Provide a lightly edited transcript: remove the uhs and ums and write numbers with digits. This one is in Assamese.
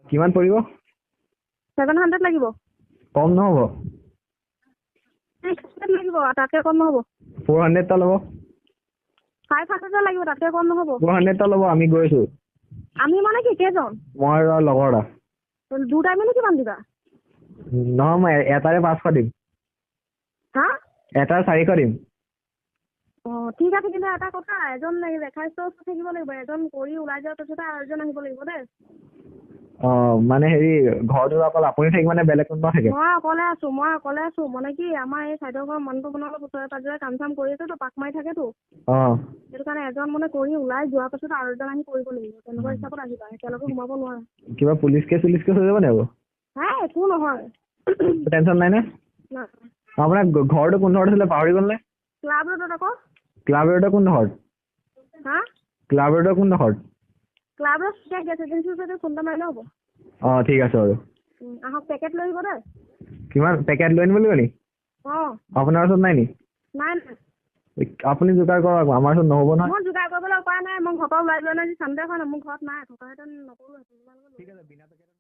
কিমান পৰিব? 700 লাগিব। কম নহ'ব? 600 লাগিব, তাতকৈ কম নহ'ব। 400 টা ল'ব। 500 লাগিব, তাতকৈ কম নহ'ব। 400 টা ল'ব, আমি গৈছো। আমি মানে কি কেইজন? মই আৰু লগৰ এটা। দুটাই মিলি কিমান দিবা? নহয়, মই এটাৰে 500 দিম। হা? এটাৰ 400 দিম। ঠিক আছে, কিন্তু এটা কথা, এজন ৰেখাইস্থ থাকিব লাগিব, এজন কৰি ওলাই যোৱাৰ পিছতে আৰু এজন আহিব লাগিব দেই। মানে হেৰি ঘৰটো অকল আপুনি থাকিব নে বেলেগ কোনোবা থাকে? মই অকলে আছো মানে কি আমাৰ এই চাইডৰ ঘৰৰ মানুহটো মানে অলপ ওচৰে পাজৰে কাম চাম কৰি আছেতো, পাক মাৰি থাকেতো। সেইটো কাৰণে এজন মানে কৰি ওলাই যোৱাৰ পাছত আৰু এজন আহি কৰিব লাগিব, তেনেকুৱা হিচাপত আহিবা, একেলগে সোমাব নোৱাৰা। কিবা পুলিচ কেছ হৈ যাব নে? হে একো নহয়। টেনচন নাই নে? আপোনাৰ ঘৰটো কোন ডোখৰত আছিলে পাহৰি গ'ল নে? ক্লাব ৰোডত আকৌ। ক্লাব ৰোডৰ কোন ডোখৰত? হা? ক্লাব ৰোডৰ কোন ডোখৰত? ক্লাব ৰোড গেছ এজেঞ্চিৰ ওচৰতে ফোন এটা মাৰিলে হ'ব। ঠিক আছে বাৰু। আহক, পেকেট লৈ আহিব দেই। কিমান পেকেট লৈ আনিব লাগিব নি? আপোনাৰ ওচৰত নাই নি? নাই। আপুনি যোগাৰ কৰক, আমাৰ ওচৰত নহ'ব নহয়। মই যোগাৰ কৰিবলৈ উপায় নাই, মই ঘৰৰ পৰা ওলাই যোৱা নাই, চান্দে হয় না, মোৰ ঘৰত নাই, থকাহেঁতেন নকৰোঁ। ঠিক আছে, বিনা পেকেটত